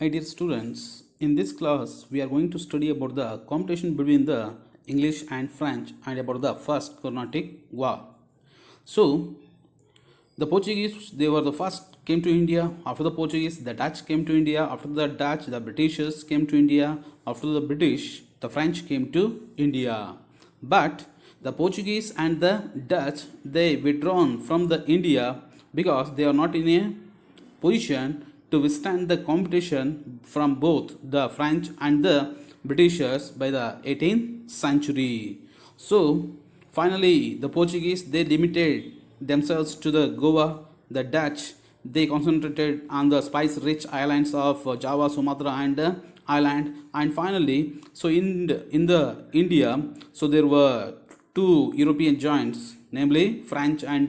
My dear students, in this class we are going to study about the competition between the English and French and about the first Carnatic War. So, the Portuguese, they were the first came to India. After the Portuguese, the Dutch came to India. After the Dutch, the Britishers came to India. After the British, the French came to India. But the Portuguese and the Dutch, they withdrawn from the India because they are not in a position to withstand the competition from both the French and the Britishers by the 18th century. So finally the Portuguese, they limited themselves to the Goa. The Dutch, they concentrated on the spice rich islands of Java, Sumatra and Island. And finally, so in the India, so there were two European giants, namely French and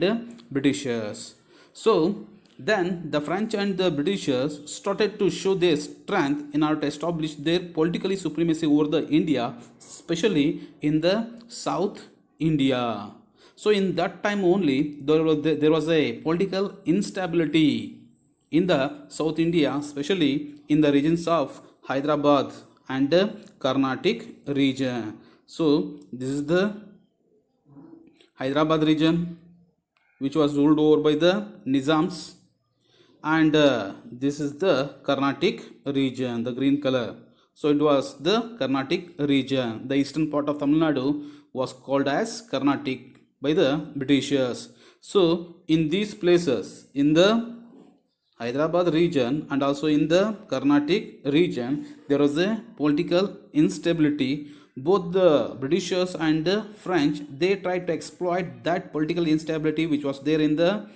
Britishers. So then the French and the Britishers started to show their strength in order to establish their political supremacy over the India, especially in the South India. So in that time only there was a political instability in the South India, especially in the regions of Hyderabad and the Carnatic region. So this is the Hyderabad region, which was ruled over by the Nizams, and this is the Carnatic region, the green color. So it was the Carnatic region. The eastern part of Tamil Nadu was called as Carnatic by the Britishers. So in these places, in the Hyderabad region and also in the Carnatic region, there was a political instability. Both the Britishers and the French, they tried to exploit that political instability which was there in the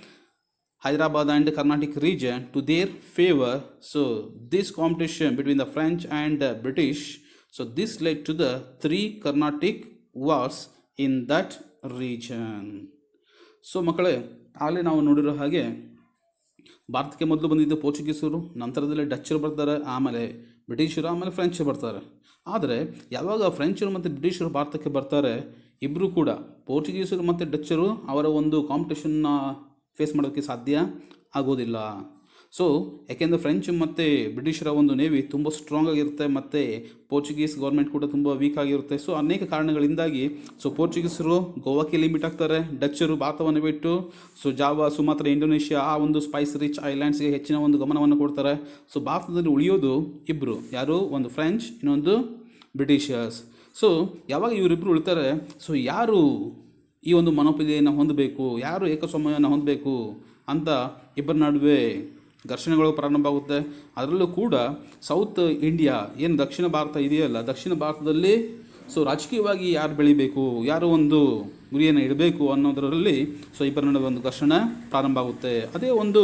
Hyderabad and the Carnatic region to their favor. So this competition between the French and the British, so this led to the three Carnatic wars in that region. So ಮಕ್ಕಳೇ, ಆಗಲೇ ನಾವು ನೋಡಿರೋ ಹಾಗೆ ಭಾರತಕ್ಕೆ ಮೊದಲು ಬಂದಿದ್ದು ಪೋರ್ಚುಗೀಸರು, ನಂತರದಲ್ಲಿ ಡಚ್ಚರು ಬರ್ತಾರೆ, ಆಮೇಲೆ ಬ್ರಿಟಿಷರು, ಆಮೇಲೆ ಫ್ರೆಂಚರು ಬರ್ತಾರೆ. ಆದರೆ ಯಾವಾಗ ಫ್ರೆಂಚರು ಮತ್ತು ಬ್ರಿಟಿಷರು ಭಾರತಕ್ಕೆ ಬರ್ತಾರೆ, ಇಬ್ಬರು ಕೂಡ ಪೋರ್ಚುಗೀಸರು ಮತ್ತು ಡಚ್ಚರು ಅವರ ಒಂದು ಕಾಂಪಿಟೇಷನ್ನ ಫೇಸ್ ಮಾಡೋಕ್ಕೆ ಸಾಧ್ಯ ಆಗೋದಿಲ್ಲ. ಸೊ ಯಾಕೆಂದರೆ ಫ್ರೆಂಚ್ ಮತ್ತು ಬ್ರಿಟಿಷರ ಒಂದು ನೇವಿ ತುಂಬ ಸ್ಟ್ರಾಂಗ್ ಆಗಿರುತ್ತೆ ಮತ್ತು ಪೋರ್ಚುಗೀಸ್ ಗೌರ್ಮೆಂಟ್ ಕೂಡ ತುಂಬ ವೀಕ್ ಆಗಿರುತ್ತೆ. ಸೊ ಅನೇಕ ಕಾರಣಗಳಿಂದಾಗಿ ಸೊ ಪೋರ್ಚುಗೀಸರು ಗೋವಾಕ್ಕೆ ಲಿಮಿಟ್ ಆಗ್ತಾರೆ, ಡಚ್ಚರು ಭಾರತವನ್ನು ಬಿಟ್ಟು ಸೊ ಜಾವಾ, ಸುಮಾತ್ರ, ಇಂಡೋನೇಷ್ಯಾ ಆ ಒಂದು ಸ್ಪೈಸ್ ರಿಚ್ ಐಲ್ಯಾಂಡ್ಸ್ಗೆ ಹೆಚ್ಚಿನ ಒಂದು ಗಮನವನ್ನು ಕೊಡ್ತಾರೆ. ಸೊ ಭಾರತದಲ್ಲಿ ಉಳಿಯೋದು ಇಬ್ಬರು, ಯಾರು, ಒಂದು ಫ್ರೆಂಚ್, ಇನ್ನೊಂದು ಬ್ರಿಟಿಷರ್ಸ್. ಸೊ ಯಾವಾಗ ಇವರಿಬ್ಬರು ಉಳಿತಾರೆ, ಸೊ ಯಾರು ಈ ಒಂದು ಮನೋಪಲಿಯನ್ನು ಹೊಂದಬೇಕು, ಯಾರು ಏಕಸ್ವಾಮ್ಯವನ್ನು ಹೊಂದಬೇಕು ಅಂತ ಇಬ್ಬರ ನಡುವೆ ಘರ್ಷಣೆಗಳು ಪ್ರಾರಂಭ ಆಗುತ್ತೆ. ಅದರಲ್ಲೂ ಕೂಡ ಸೌತ್ ಇಂಡಿಯಾ ಏನು ದಕ್ಷಿಣ ಭಾರತ ಇದೆಯಲ್ಲ, ದಕ್ಷಿಣ ಭಾರತದಲ್ಲಿ ಸೊ ರಾಜಕೀಯವಾಗಿ ಯಾರು ಬೆಳಿಬೇಕು, ಯಾರು ಒಂದು ಗುರಿಯನ್ನು ಇಡಬೇಕು ಅನ್ನೋದರಲ್ಲಿ ಸೊ ಇಬ್ಬರ ನಡುವೆ ಒಂದು ಘರ್ಷಣೆ ಪ್ರಾರಂಭ ಆಗುತ್ತೆ. ಅದೇ ಒಂದು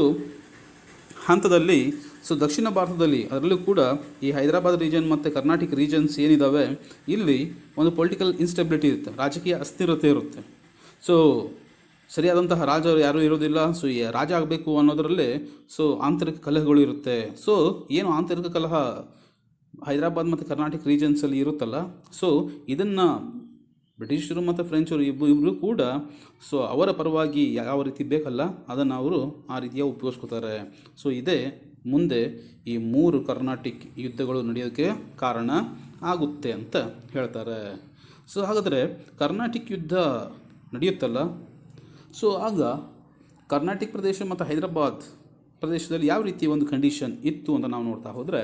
ಹಂತದಲ್ಲಿ ಸೊ ದಕ್ಷಿಣ ಭಾರತದಲ್ಲಿ, ಅದರಲ್ಲೂ ಕೂಡ ಈ ಹೈದರಾಬಾದ್ ರೀಜನ್ ಮತ್ತು ಕರ್ನಾಟಕ ರೀಜನ್ಸ್ ಏನಿದ್ದಾವೆ, ಇಲ್ಲಿ ಒಂದು ಪೊಲಿಟಿಕಲ್ ಇನ್ಸ್ಟೆಬಿಲಿಟಿ ಇರುತ್ತೆ, ರಾಜಕೀಯ ಅಸ್ಥಿರತೆ ಇರುತ್ತೆ. ಸೊ ಸರಿಯಾದಂತಹ ರಾಜರು ಯಾರೂ ಇರೋದಿಲ್ಲ. ಸೊ ಈ ರಾಜ ಆಗಬೇಕು ಅನ್ನೋದರಲ್ಲಿ ಸೊ ಆಂತರಿಕ ಕಲಹಗಳು ಇರುತ್ತೆ. ಸೊ ಏನು ಆಂತರಿಕ ಕಲಹ ಹೈದರಾಬಾದ್ ಮತ್ತು ಕರ್ನಾಟಕ ರೀಜನ್ಸಲ್ಲಿ ಇರುತ್ತಲ್ಲ, ಸೊ ಇದನ್ನು ಬ್ರಿಟಿಷರು ಮತ್ತು ಫ್ರೆಂಚರು ಇಬ್ಬರು ಕೂಡ ಸೊ ಅವರ ಪರವಾಗಿ ಯಾವ ರೀತಿ ಬೇಕಲ್ಲ ಅದನ್ನು ಅವರು ಆ ರೀತಿಯಾಗಿ ಉಪಯೋಗಿಸ್ಕೋತಾರೆ. ಸೊ ಇದೇ ಮುಂದೆ ಈ ಮೂರು ಕರ್ನಾಟಿಕ್ ಯುದ್ಧಗಳು ನಡೆಯೋಕ್ಕೆ ಕಾರಣ ಆಗುತ್ತೆ ಅಂತ ಹೇಳ್ತಾರೆ. ಸೊ ಹಾಗಾದರೆ ಕರ್ನಾಟಿಕ್ ಯುದ್ಧ ನಡೆಯುತ್ತಲ್ಲ, ಸೊ ಆಗ ಕರ್ನಾಟಕ ಪ್ರದೇಶ ಮತ್ತು ಹೈದರಾಬಾದ್ ಪ್ರದೇಶದಲ್ಲಿ ಯಾವ ರೀತಿಯ ಒಂದು ಕಂಡೀಷನ್ ಇತ್ತು ಅಂತ ನಾವು ನೋಡ್ತಾ ಹೋದರೆ,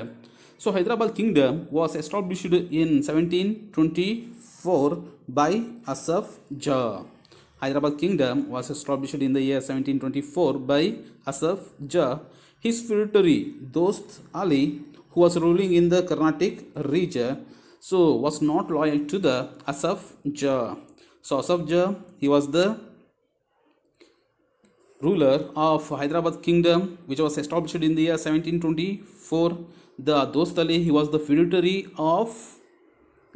so Hyderabad kingdom was established in 1724 by Asaf Jah. Hyderabad kingdom was established in the year 1724 by Asaf Jah. His feudatory Dost Ali, who was ruling in the Carnatic region, so was not loyal to the Asaf Jah. So Asaf Jah, he was the ruler of Hyderabad kingdom which was established in the year 1724. The Dost Ali, he was the feudatory of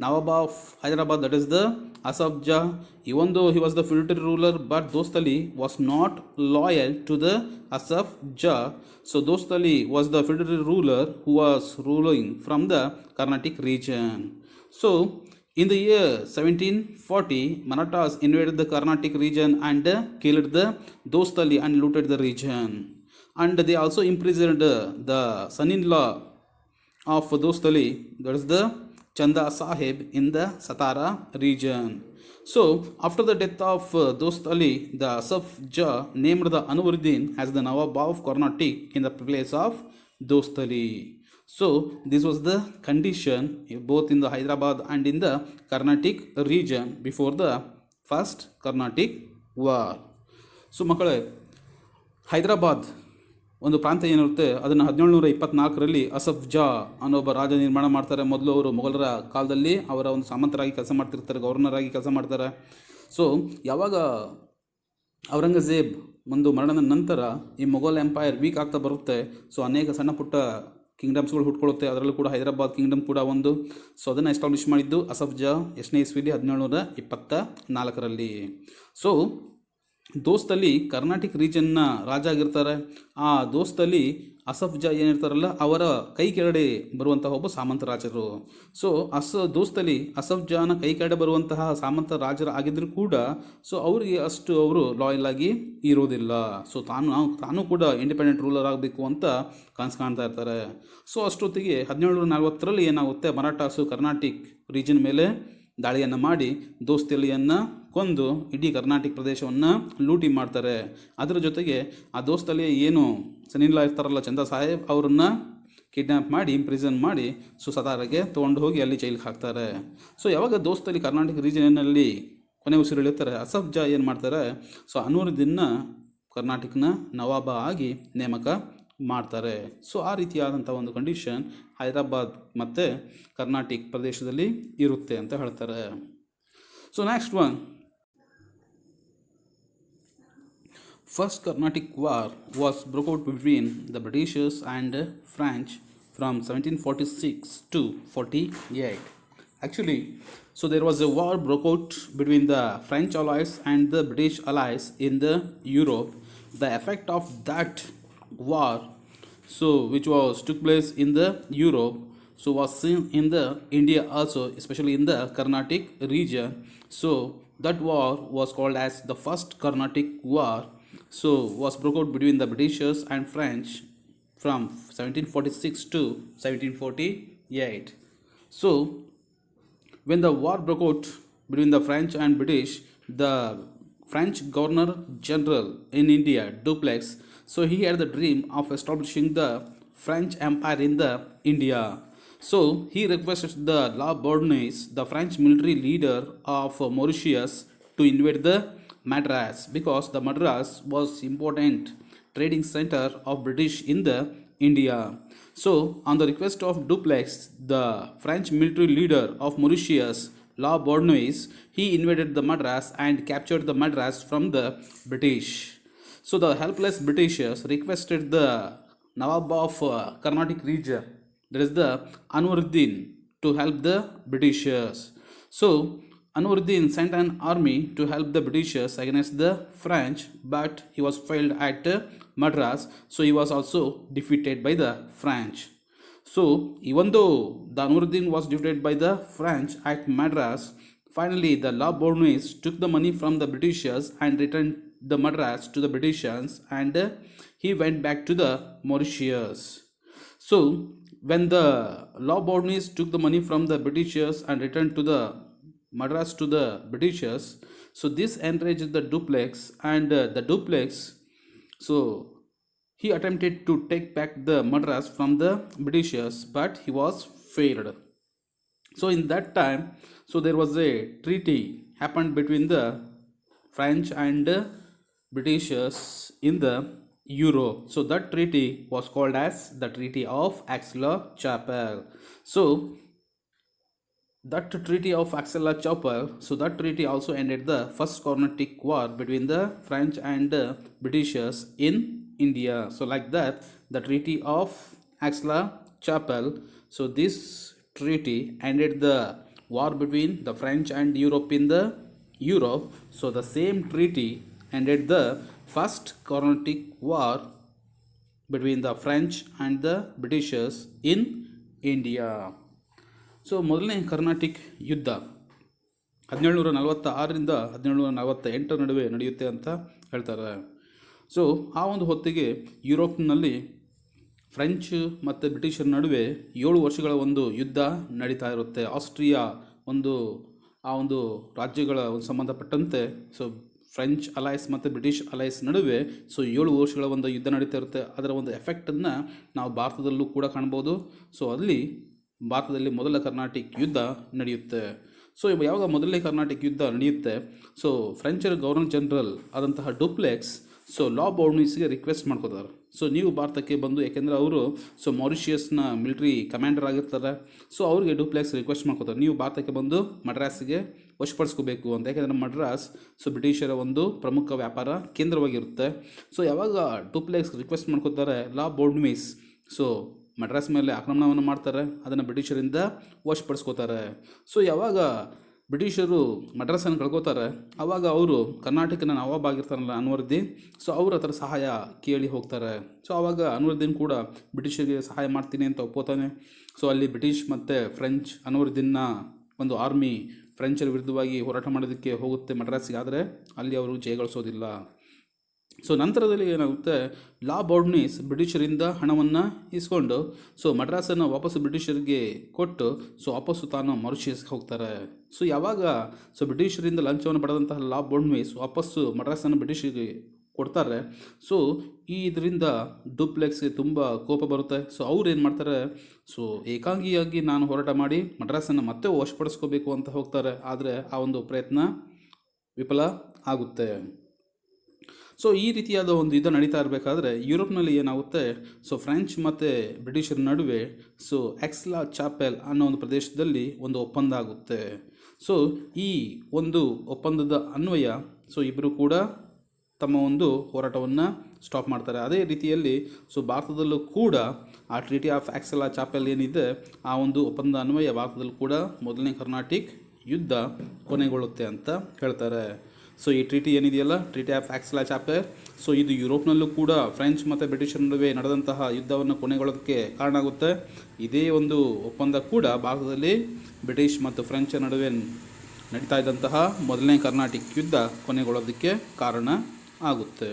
Nawab of Hyderabad, that is the Asaf Jah. Even though he was the feudatory ruler, but Dost Ali was not loyal to the Asaf Jah. So Dost Ali was the feudatory ruler who was ruling from the Carnatic region. So in the year 1740, Marathas invaded the Carnatic region and killed the Dost Ali and looted the region. And they also imprisoned the son-in-law of Dostali, that is the Chanda Sahib in the Satara region. So, after the death of Dost Ali, the Asaf Jah named the Anwaruddin as the Nawab of Carnatic in the place of Dost Ali. So, this was the condition both in the Hyderabad and in the Carnatic region before the first Carnatic war. So ಮಕ್ಕಳೇ, ಹೈದರಾಬಾದ್ ಒಂದು ಪ್ರಾಂತ ಏನಿರುತ್ತೆ ಅದನ್ನು 1724ರಲ್ಲಿ ಅಸಫ್ ಜಾ ಅನ್ನೋ ಒಬ್ಬ ರಾಜ ನಿರ್ಮಾಣ ಮಾಡ್ತಾರೆ. ಮೊದಲು ಅವರು ಮೊಘಲರ ಕಾಲದಲ್ಲಿ ಅವರ ಒಂದು ಸಾಮಂತರಾಗಿ ಕೆಲಸ ಮಾಡ್ತಿರ್ತಾರೆ, ಗವರ್ನರ್ ಆಗಿ ಕೆಲಸ ಮಾಡ್ತಾರೆ. ಸೊ ಯಾವಾಗ ಔರಂಗಜೇಬ್ ಒಂದು ಮರಣದ ನಂತರ ಈ ಮೊಘಲ್ ಎಂಪೈರ್ ವೀಕ್ ಆಗ್ತಾ ಬರುತ್ತೆ. ಸೊ ಅನೇಕ ಸಣ್ಣ ಪುಟ್ಟ ಕಿಂಗ್ಡಮ್ಸ್ಗಳು ಹುಟ್ಕೊಳ್ಳುತ್ತೆ. ಅದರಲ್ಲೂ ಕೂಡ ಹೈದರಾಬಾದ್ ಕಿಂಗ್ಡಮ್ ಕೂಡ ಒಂದು. ಸೊ ಅದನ್ನು ಎಸ್ಟಾಬ್ಲಿಷ್ ಮಾಡಿದ್ದು ಅಸಫ್ ಜಾ ಎಷ್ಟನೇ ಇಸ್ವಿಲಿ 1724ರಲ್ಲಿ. ಸೊ ದೋಸ್ತಲ್ಲಿ ಕರ್ನಾಟಿಕ್ ರೀಜನ್ನ ರಾಜ ಆಗಿರ್ತಾರೆ. ಆ ದೋಸ್ತಲ್ಲಿ ಅಸಫ್ ಜಾ ಏನಿರ್ತಾರಲ್ಲ ಅವರ ಕೈ ಕೆಳಗಡೆ ಬರುವಂತಹ ಒಬ್ಬ ಸಾಮಂತ ರಾಜರು. ಸೊ ದೋಸ್ತಲ್ಲಿ ಅಸಫ್ ಜಾನ ಕೈ ಕೆಳಗಡೆ ಬರುವಂತಹ ಸಾಮಂತ ರಾಜರು ಆಗಿದ್ದರೂ ಕೂಡ ಸೊ ಅವರಿಗೆ ಅಷ್ಟು ಅವರು ಲಾಯಲ್ ಆಗಿ ಇರೋದಿಲ್ಲ. ಸೊ ತಾನು ಕೂಡ ಇಂಡಿಪೆಂಡೆಂಟ್ ರೂಲರ್ ಆಗಬೇಕು ಅಂತ ಕನಸು ಕಾಣ್ತಾ ಇರ್ತಾರೆ. ಸೊ ಅಷ್ಟೊತ್ತಿಗೆ 1740ರಲ್ಲಿ ಏನಾಗುತ್ತೆ, ಮರಾಠಾಸು ಕರ್ನಾಟಿಕ್ ರೀಜನ್ ಮೇಲೆ ದಾಳಿಯನ್ನು ಮಾಡಿ ದೋಸ್ತಲಿಯನ್ನು ಕೊಂದು ಇಡೀ ಕರ್ನಾಟಕ ಪ್ರದೇಶವನ್ನು ಲೂಟಿ ಮಾಡ್ತಾರೆ. ಅದರ ಜೊತೆಗೆ ಆ ದೋಸ್ತಲಿ ಏನು ಸನಿಲ್ಲಾ ಇರ್ತಾರಲ್ಲ ಚಂದಾ ಸಾಹೇಬ್ ಅವರನ್ನು ಕಿಡ್ನ್ಯಾಪ್ ಮಾಡಿ ಇಂಪ್ರಿಸನ್ ಮಾಡಿ ಸತಾರಾಗೆ ತೊಗೊಂಡು ಹೋಗಿ ಅಲ್ಲಿ ಜೈಲಿಗೆ ಹಾಕ್ತಾರೆ. ಸೊ ಯಾವಾಗ ದೋಸ್ತಲಿ ಕರ್ನಾಟಕ ರೀಜನಲ್ಲಿ ಕೊನೆ ಉಸಿರೆಳಿತಾರೆ, ಅಸಫ್ ಜಾ ಏನು ಮಾಡ್ತಾರೆ, ಸೊ ಅನ್ವರುದ್ದೀನ್ನ ಕರ್ನಾಟಕನ ನವಾಬ ಆಗಿ ನೇಮಕ ಮಾಡ್ತಾರೆ. ಸೊ ಆ ರೀತಿಯಾದಂಥ ಒಂದು ಕಂಡೀಷನ್ ಹೈದರಾಬಾದ್ ಮತ್ತು ಕರ್ನಾಟಕ ಪ್ರದೇಶದಲ್ಲಿ ಇರುತ್ತೆ ಅಂತ ಹೇಳ್ತಾರೆ. So next one, first Carnatic war was broke out between the Britishers and French from 1746 to 48. Actually, so there was a war broke out between the French allies and the British allies in the Europe. The effect of that war, so which took place in the Europe, so was seen in the India also, especially in the Carnatic region. So that war was called as the first Carnatic war. So was broke out between the Britishers and French from 1746 to 1748. So when the war broke out between the French and British, the French Governor General in India, Dupleix, so he had the dream of establishing the French Empire in the India. So he requested the La Bourdonnais, the French military leader of Mauritius, to invade the Madras, because the Madras was important trading center of British in the India. So on the request of Dupleix, the French military leader of Mauritius, La Bourdonnais, he invaded the Madras and captured the Madras from the British. So the helpless Britishers requested the Nawab of Carnatic region, that is the Anwaruddin, to help the Britishers. So Anwaruddin sent an army to help the Britishers against the French, but he was failed at Madras, so he was also defeated by the French. So even though the Anwaruddin was defeated by the French at Madras, finally the La Bourdonnais took the money from the Britishers and returned the Madras to the Britishers, and he went back to the Mauritius. So when the La Bourdonnais took the money from the Britishers and returned to the Madras to the Britishers, so this enraged the Dupleix, and the Dupleix, so he attempted to take back the Madras from the Britishers, but he was failed. So in that time, so there was a treaty happened between the French and Britishers in the Europe. So that treaty was called as the Treaty of Aix-la-Chapelle. So that treaty of Aix-la-Chapelle, so that treaty also ended the first Carnatic war between the French and Britishers in India. So like that, the Treaty of Aix-la-Chapelle, so this treaty ended the war between the French and Europe in the Europe. So the same treaty ended the first Carnatic war between the French and the Britishers in India. So ಮೊದಲನೇ Carnatic ಯುದ್ಧ 1746ರಿಂದ 1748 ನಡುವೆ ನಡೆಯುತ್ತೆ ಅಂತ ಹೇಳ್ತಾರೆ. So ಆ ಒಂದು ಹೊತ್ತಿಗೆ ಯುರೋಪ್ನಲ್ಲಿ ಫ್ರೆಂಚ್ ಮತ್ತು ಬ್ರಿಟಿಷರ ನಡುವೆ 7 ವರ್ಷಗಳ ಒಂದು ಯುದ್ಧ ನಡೀತಾ ಇರುತ್ತೆ. ಆಸ್ಟ್ರಿಯಾ ಆ ಒಂದು ರಾಜ್ಯಗಳ ಒಂದು ಸಂಬಂಧಪಟ್ಟಂತೆ ಸೊ ಫ್ರೆಂಚ್ ಅಲೈಸ್ ಮತ್ತು ಬ್ರಿಟಿಷ್ ಅಲೈಸ್ ನಡುವೆ ಸೊ 7 ವರ್ಷಗಳ ಒಂದು ಯುದ್ಧ ನಡೀತಾ ಇರುತ್ತೆ. ಅದರ ಒಂದು ಎಫೆಕ್ಟನ್ನು ನಾವು ಭಾರತದಲ್ಲೂ ಕೂಡ ಕಾಣ್ಬೋದು. ಸೊ ಅಲ್ಲಿ ಭಾರತದಲ್ಲಿ ಮೊದಲ ಕರ್ನಾಟಿಕ್ ಯುದ್ಧ ನಡೆಯುತ್ತೆ. ಸೊ ಯಾವಾಗ ಮೊದಲನೇ ಕರ್ನಾಟಿಕ್ ಯುದ್ಧ ನಡೆಯುತ್ತೆ, ಸೊ ಫ್ರೆಂಚರ ಗವರ್ನರ್ ಜನರಲ್ ಆದಂತಹ ಡುಪ್ಲೆಕ್ಸ್ ಸೊ ಲಾ ಬೌರ್ನಿಸ್ಗೆ ರಿಕ್ವೆಸ್ಟ್ ಮಾಡ್ಕೋತಾರೆ. ಸೊ ನೀವು ಭಾರತಕ್ಕೆ ಬಂದು, ಯಾಕೆಂದರೆ ಅವರು ಸೊ ಮಾರಿಷಿಯಸ್ನ ಮಿಲಿಟ್ರಿ ಕಮಾಂಡರ್ ಆಗಿರ್ತಾರೆ. ಸೊ ಅವ್ರಿಗೆ ಡುಪ್ಲೆಕ್ಸ್ ರಿಕ್ವೆಸ್ಟ್ ಮಾಡ್ಕೋತಾರೆ, ನೀವು ಭಾರತಕ್ಕೆ ಬಂದು ಮಡ್ರಾಸಿಗೆ ವಶಪಡಿಸ್ಕೋಬೇಕು ಅಂತ. ಯಾಕೆಂದರೆ ಮಡ್ರಾಸ್ ಸೊ ಬ್ರಿಟಿಷರ ಒಂದು ಪ್ರಮುಖ ವ್ಯಾಪಾರ ಕೇಂದ್ರವಾಗಿರುತ್ತೆ. ಸೊ ಯಾವಾಗ ಡುಪ್ಲೆಕ್ಸ್ ರಿಕ್ವೆಸ್ಟ್ ಮಾಡ್ಕೋತಾರೆ, ಲಾ ಬೌರ್ನಿಸ್ ಸೊ ಮಡ್ರಾಸ್ ಮೇಲೆ ಆಕ್ರಮಣವನ್ನು ಮಾಡ್ತಾರೆ, ಅದನ್ನು ಬ್ರಿಟಿಷರಿಂದ ವಶಪಡಿಸ್ಕೋತಾರೆ. ಸೊ ಯಾವಾಗ ಬ್ರಿಟಿಷರು ಮಡ್ರಾಸನ್ನು ಕಳ್ಕೋತಾರೆ, ಆವಾಗ ಅವರು ಕರ್ನಾಟಕನ ನವಾಬ್ ಆಗಿರ್ತಾರಲ್ಲ ಅನ್ವರುದ್ದೀನ್, ಸೊ ಅವ್ರ ಹತ್ರ ಸಹಾಯ ಕೇಳಿ ಹೋಗ್ತಾರೆ. ಸೊ ಆವಾಗ ಅನ್ವರುದ್ದೀನ್ ಕೂಡ ಬ್ರಿಟಿಷರಿಗೆ ಸಹಾಯ ಮಾಡ್ತೀನಿ ಅಂತ ಒಪ್ಕೋತಾನೆ. ಸೊ ಅಲ್ಲಿ ಬ್ರಿಟಿಷ್ ಮತ್ತು ಫ್ರೆಂಚ್ ಅನ್ವರುದ್ದೀನ್ನ ಒಂದು ಆರ್ಮಿ ಫ್ರೆಂಚರ ವಿರುದ್ಧವಾಗಿ ಹೋರಾಟ ಮಾಡೋದಕ್ಕೆ ಹೋಗುತ್ತೆ ಮಡ್ರಾಸಿಗೆ. ಆದರೆ ಅಲ್ಲಿ ಅವರು ಜಯಗಳಿಸೋದಿಲ್ಲ. ಸೊ ನಂತರದಲ್ಲಿ ಏನಾಗುತ್ತೆ, ಲಾ ಬೌರ್ನಿಸ್ ಬ್ರಿಟಿಷರಿಂದ ಹಣವನ್ನು ಇಸ್ಕೊಂಡು ಸೊ ಮಡ್ರಾಸನ್ನು ವಾಪಸ್ಸು ಬ್ರಿಟಿಷರಿಗೆ ಕೊಟ್ಟು ಸೊ ವಾಪಸ್ಸು ತಾನು ಮಾರಿಷಿಯಸ್ಗೆ ಹೋಗ್ತಾರೆ. ಸೊ ಯಾವಾಗ ಸೊ ಬ್ರಿಟಿಷರಿಂದ ಲಂಚವನ್ನು ಪಡೆದಂತಹ ಲಾ ಬೌರ್ನಿಸ್ ವಾಪಸ್ಸು ಮಡ್ರಾಸನ್ನು ಬ್ರಿಟಿಷರಿಗೆ ಕೊಡ್ತಾರೆ, ಸೊ ಇದರಿಂದ ಡುಪ್ಲೆಕ್ಸ್ಗೆ ತುಂಬ ಕೋಪ ಬರುತ್ತೆ. ಸೊ ಅವ್ರು ಏನು ಮಾಡ್ತಾರೆ, ಸೊ ಏಕಾಂಗಿಯಾಗಿ ನಾನು ಹೋರಾಟ ಮಾಡಿ ಮಡ್ರಾಸನ್ನು ಮತ್ತೆ ವಶಪಡಿಸ್ಕೋಬೇಕು ಅಂತ ಹೋಗ್ತಾರೆ. ಆದರೆ ಆ ಒಂದು ಪ್ರಯತ್ನ ವಿಫಲ ಆಗುತ್ತೆ. ಸೊ ಈ ರೀತಿಯಾದ ಒಂದು ಯುದ್ಧ ನಡೀತಾ ಇರಬೇಕಾದ್ರೆ ಯುರೋಪ್ನಲ್ಲಿ ಏನಾಗುತ್ತೆ, ಸೊ ಫ್ರೆಂಚ್ ಮತ್ತು ಬ್ರಿಟಿಷರ ನಡುವೆ ಸೊ ಎಕ್ಸ್ಲಾ ಚಾಪೆಲ್ ಅನ್ನೋ ಒಂದು ಪ್ರದೇಶದಲ್ಲಿ ಒಂದು ಒಪ್ಪಂದ ಆಗುತ್ತೆ. ಸೊ ಈ ಒಂದು ಒಪ್ಪಂದದ ಅನ್ವಯ ಸೊ ಇಬ್ಬರು ಕೂಡ ತಮ್ಮ ಒಂದು ಹೋರಾಟವನ್ನು ಸ್ಟಾಪ್ ಮಾಡ್ತಾರೆ. ಅದೇ ರೀತಿಯಲ್ಲಿ ಸೊ ಭಾರತದಲ್ಲೂ ಕೂಡ ಆ ಟ್ರೀಟಿ ಆಫ್ ಎಕ್ಸ್ಲಾ ಚಾಪೆಲ್ ಏನಿದೆ, ಆ ಒಂದು ಒಪ್ಪಂದ ಅನ್ವಯ ಭಾರತದಲ್ಲೂ ಕೂಡ ಮೊದಲನೇ ಕರ್ನಾಟಿಕ್ ಯುದ್ಧ ಕೊನೆಗೊಳ್ಳುತ್ತೆ ಅಂತ ಹೇಳ್ತಾರೆ. ಸೊ ಈ ಟ್ರೀಟಿ ಏನಿದೆಯಲ್ಲ, ಟ್ರೀಟಿ ಆಫ್ ಎಕ್ಸ್ಲಾ ಚಾಪೆಲ್, ಸೊ ಇದು ಯುರೋಪ್ನಲ್ಲೂ ಕೂಡ ಫ್ರೆಂಚ್ ಮತ್ತು ಬ್ರಿಟಿಷರ ನಡುವೆ ನಡೆದಂತಹ ಯುದ್ಧವನ್ನು ಕೊನೆಗೊಳ್ಳೋದಕ್ಕೆ ಕಾರಣ ಆಗುತ್ತೆ. ಇದೇ ಒಂದು ಒಪ್ಪಂದ ಕೂಡ ಭಾರತದಲ್ಲಿ ಬ್ರಿಟಿಷ್ ಮತ್ತು ಫ್ರೆಂಚ್ ನಡುವೆ ನಡೀತಾ ಇದ್ದಂತಹ ಮೊದಲನೇ ಕರ್ನಾಟಿಕ್ ಯುದ್ಧ ಕೊನೆಗೊಳ್ಳೋದಕ್ಕೆ ಕಾರಣ ಆಗುತ್ತೆ.